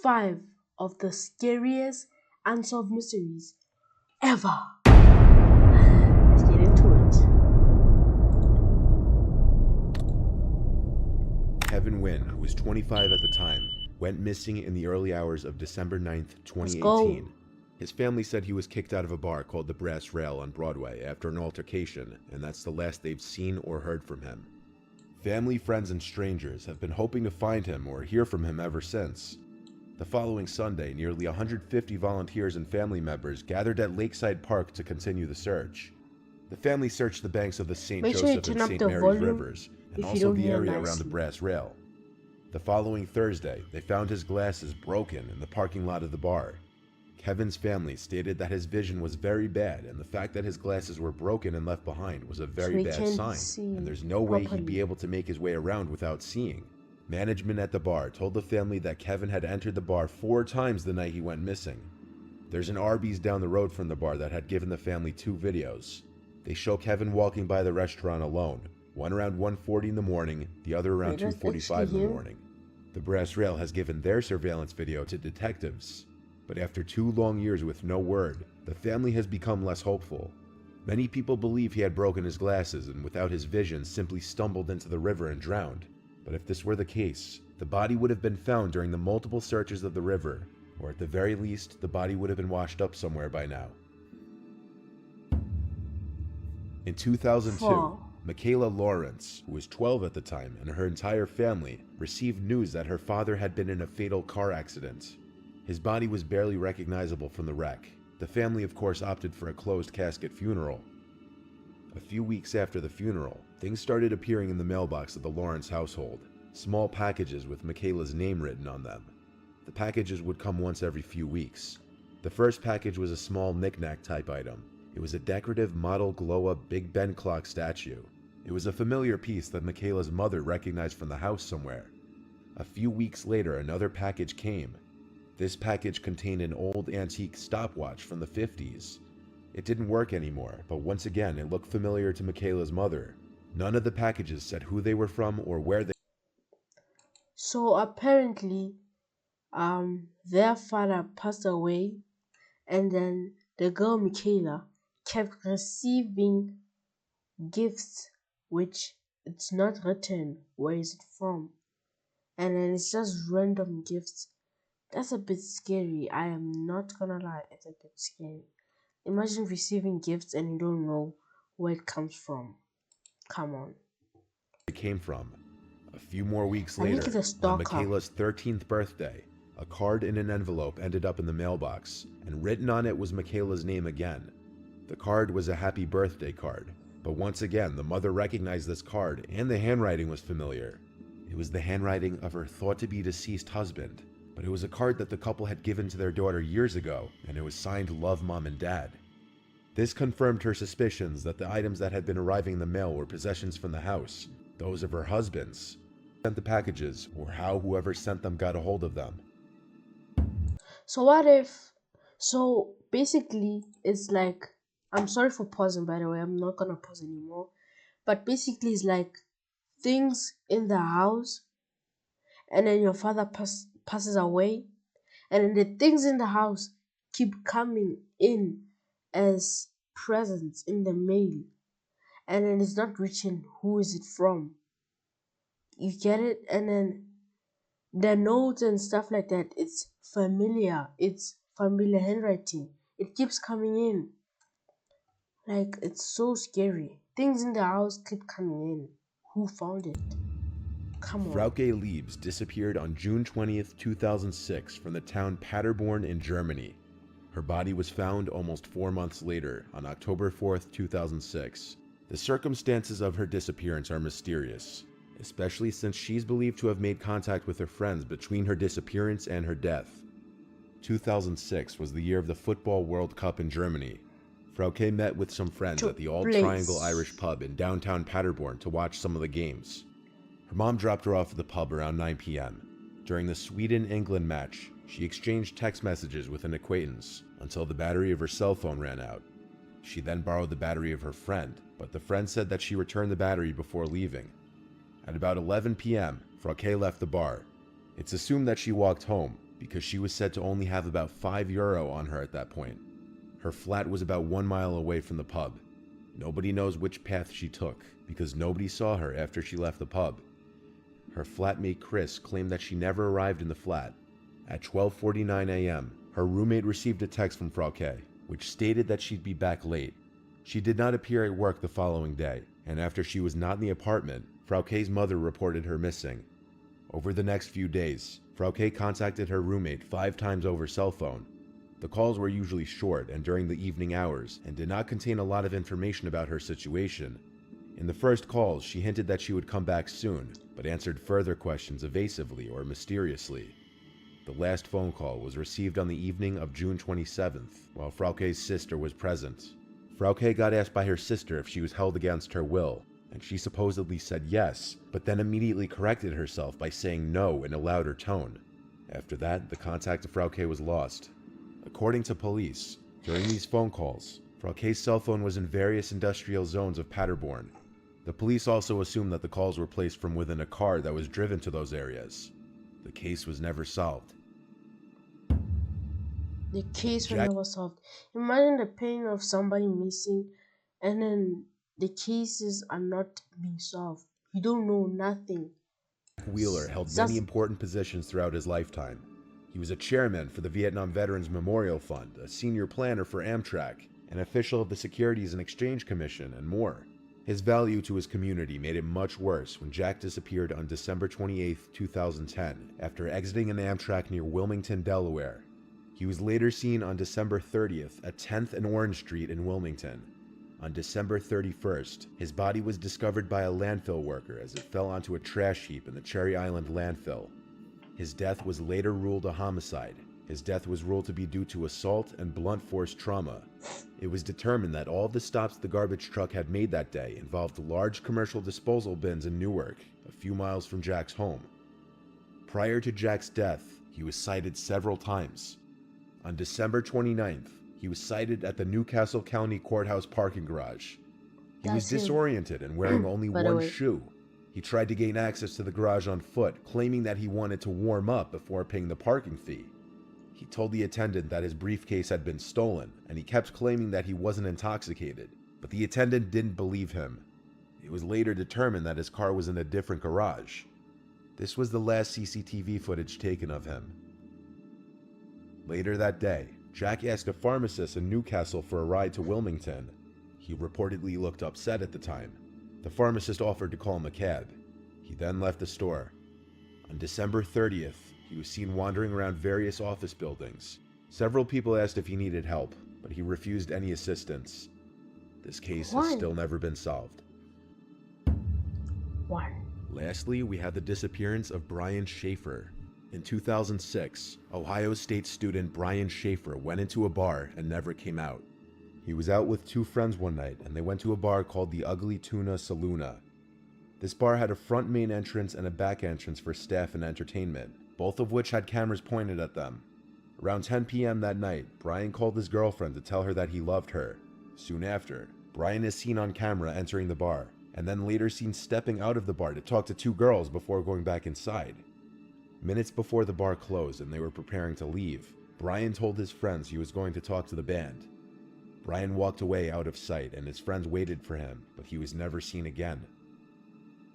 5 of the scariest unsolved mysteries ever. Let's get into it. Kevin Wynn, who was 25 at the time, went missing in the early hours of December 9th, Let's 2018. go. His family said he was kicked out of a bar called the Brass Rail on Broadway after an altercation, and that's the last they've seen or heard from him. Family, friends, and strangers have been hoping to find him or hear from him ever since. The following Sunday, nearly 150 volunteers and family members gathered at Lakeside Park to continue the search. The family searched the banks of the St. Make sure you Joseph turn and up St. the Mary's volume rivers, and if you also don't the hear area around the nicely. Brass Rail. The following Thursday, they found his glasses broken in the parking lot of the bar. Kevin's family stated that his vision was very bad, and the fact that his glasses were broken and left behind was a very he bad can't sign, see and there's no way he'd properly. be able to make his way around without seeing. Management at the bar told the family that Kevin had entered the bar 4 times the night he went missing. There's an Arby's down the road from the bar that had given the family 2 videos. They show Kevin walking by the restaurant alone, one around 1:40 in the morning, the other around Wait, that's 2:45 in actually the him? morning. The Brass Rail has given their surveillance video to detectives, but after 2 long years with no word, the family has become less hopeful. Many people believe he had broken his glasses and without his vision simply stumbled into the river and drowned. But if this were the case, the body would have been found during the multiple searches of the river, or at the very least, the body would have been washed up somewhere by now. In 2002, Four. Michaela Lawrence, who was 12 at the time, and her entire family received news that her father had been in a fatal car accident. His body was barely recognizable from the wreck. The family, of course, opted for a closed casket funeral. A few weeks after the funeral, things started appearing in the mailbox of the Lawrence household. Small packages with Michaela's name written on them. The packages would come once every few weeks. The first package was a small knick-knack type item. It was a decorative model glow-up Big Ben clock statue. It was a familiar piece that Michaela's mother recognized from the house somewhere. A few weeks later, another package came. This package contained an old antique stopwatch from the 50s. It didn't work anymore, but once again it looked familiar to Michaela's mother. None of the packages said who they were from or where they So apparently, their father passed away, and then the girl Michaela kept receiving gifts, which it's not written where is it from, and then it's just random gifts. That's a bit scary. I am not gonna lie, it's a bit scary. Imagine receiving gifts and you don't know where it comes from. Come on. came from. A few more weeks I think later, it's a on stalker. Michaela's 13th birthday, a card in an envelope ended up in the mailbox, and written on it was Michaela's name again. The card was a happy birthday card, but once again the mother recognized this card and the handwriting was familiar. It was the handwriting of her thought-to-be deceased husband, but it was a card that the couple had given to their daughter years ago, and it was signed Love Mom and Dad. This confirmed her suspicions that the items that had been arriving in the mail were possessions from the house, those of her husband's. Sent the packages, or how whoever sent them got a hold of them. So what if, so basically it's like, I'm sorry for pausing, by the way, I'm not gonna pause anymore, but basically it's like things in the house, and then your father passes away, and then the things in the house keep coming in as presents in the mail, and then it's not written who is it from. You get it? And then the notes and stuff like that, it's familiar handwriting. It keeps coming in. Like, it's so scary. Things in the house keep coming in. Who found it? Come on. Frauke Liebs disappeared on June 20th, 2006 from the town Paderborn in Germany. Her body was found almost 4 months later, on October 4th, 2006. The circumstances of her disappearance are mysterious, especially since she's believed to have made contact with her friends between her disappearance and her death. 2006 was the year of the Football World Cup in Germany. Frauke met with some friends at the Old Triangle Irish pub in downtown Paderborn to watch some of the games. Her mom dropped her off at the pub around 9 p.m. During the Sweden-England match, she exchanged text messages with an acquaintance until the battery of her cell phone ran out. She then borrowed the battery of her friend, but the friend said that she returned the battery before leaving. At about 11 p.m., Frauke left the bar. It's assumed that she walked home, because she was said to only have about €5 on her at that point. Her flat was about 1 mile away from the pub. Nobody knows which path she took because nobody saw her after she left the pub. Her flatmate Chris claimed that she never arrived in the flat. At 12:49 a.m., her roommate received a text from Frau K, which stated that she'd be back late. She did not appear at work the following day, and after she was not in the apartment, Frau K's mother reported her missing. Over the next few days, Frau K contacted her roommate 5 times over cell phone. The calls were usually short and during the evening hours and did not contain a lot of information about her situation. In the first calls, she hinted that she would come back soon, but answered further questions evasively or mysteriously. The last phone call was received on the evening of June 27th, while Frau K's sister was present. Frau K got asked by her sister if she was held against her will, and she supposedly said yes, but then immediately corrected herself by saying no in a louder tone. After that, the contact of Frau K was lost. According to police, during these phone calls, Frau K's cell phone was in various industrial zones of Paderborn. The police also assumed that the calls were placed from within a car that was driven to those areas. The case was never solved. The case was never solved. Imagine the pain of somebody missing and then the cases are not being solved. You don't know nothing. Wheeler held many important positions throughout his lifetime. He was a chairman for the Vietnam Veterans Memorial Fund, a senior planner for Amtrak, an official of the Securities and Exchange Commission, and more. His value to his community made it much worse when Jack disappeared on December 28, 2010, after exiting an Amtrak near Wilmington, Delaware. He was later seen on December 30th at 10th and Orange Street in Wilmington. On December 31st, his body was discovered by a landfill worker as it fell onto a trash heap in the Cherry Island landfill. His death was later ruled a homicide. His death was ruled to be due to assault and blunt force trauma. It was determined that all of the stops the garbage truck had made that day involved large commercial disposal bins in Newark, a few miles from Jack's home. Prior to Jack's death, he was cited several times. On December 29th, he was cited at the Newcastle County Courthouse parking garage. He was disoriented and wearing only one shoe. He tried to gain access to the garage on foot, claiming that he wanted to warm up before paying the parking fee. He told the attendant that his briefcase had been stolen, and he kept claiming that he wasn't intoxicated, but the attendant didn't believe him. It was later determined that his car was in a different garage. This was the last CCTV footage taken of him. Later that day, Jack asked a pharmacist in Newcastle for a ride to Wilmington. He reportedly looked upset at the time. The pharmacist offered to call him a cab. He then left the store. On December 30th, he was seen wandering around various office buildings. Several people asked if he needed help, but he refused any assistance. This case has still never been solved. Lastly, we have the disappearance of Brian Schaefer. In 2006, Ohio State student Brian Schaefer went into a bar and never came out. He was out with 2 friends one night and they went to a bar called the Ugly Tuna Saloona. This bar had a front main entrance and a back entrance for staff and entertainment, both of which had cameras pointed at them. Around 10 p.m. that night, Brian called his girlfriend to tell her that he loved her. Soon after, Brian is seen on camera entering the bar, and then later seen stepping out of the bar to talk to 2 girls before going back inside. Minutes before the bar closed and they were preparing to leave, Brian told his friends he was going to talk to the band. Brian walked away out of sight and his friends waited for him, but he was never seen again.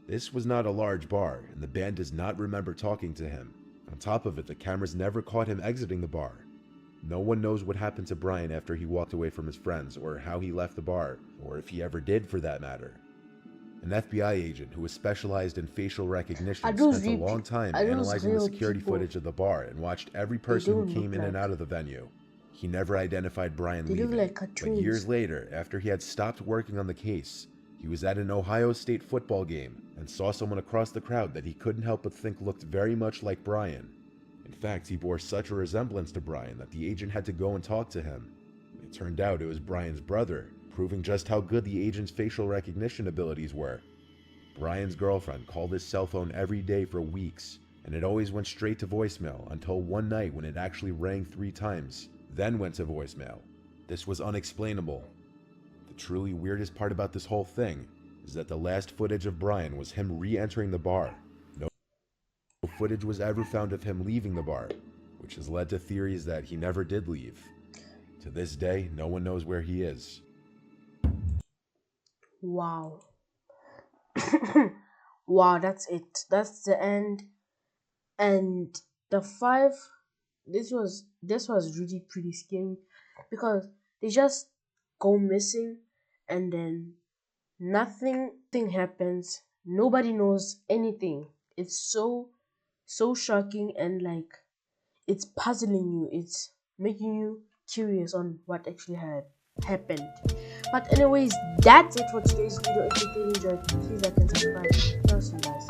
This was not a large bar, and the band does not remember talking to him. On top of it, the cameras never caught him exiting the bar. No one knows what happened to Brian after he walked away from his friends, or how he left the bar, or if he ever did for that matter. An FBI agent who was specialized in facial recognition spent a long time analyzing the security footage of the bar and watched every person who came in and out of the venue. He never identified Brian leaving, but years later, after he had stopped working on the case, he was at an Ohio State football game and saw someone across the crowd that he couldn't help but think looked very much like Brian. In fact, he bore such a resemblance to Brian that the agent had to go and talk to him. It turned out it was Brian's brother, proving just how good the agent's facial recognition abilities were. Brian's girlfriend called his cell phone every day for weeks, and it always went straight to voicemail until one night when it actually rang 3 times, then went to voicemail. This was unexplainable. The truly weirdest part about this whole thing is that the last footage of Brian was him re-entering the bar. No footage was ever found of him leaving the bar, which has led to theories that he never did leave. To this day, no one knows where he is. Wow. Wow, that's it. That's the end. And the five, this was really pretty scary because they just go missing and then nothing happens. Nobody knows anything. It's so shocking, and like it's puzzling you. It's making you curious on what actually had happened. But anyways, that's it for today's video. If you did enjoy, please like and subscribe. I'll see you guys.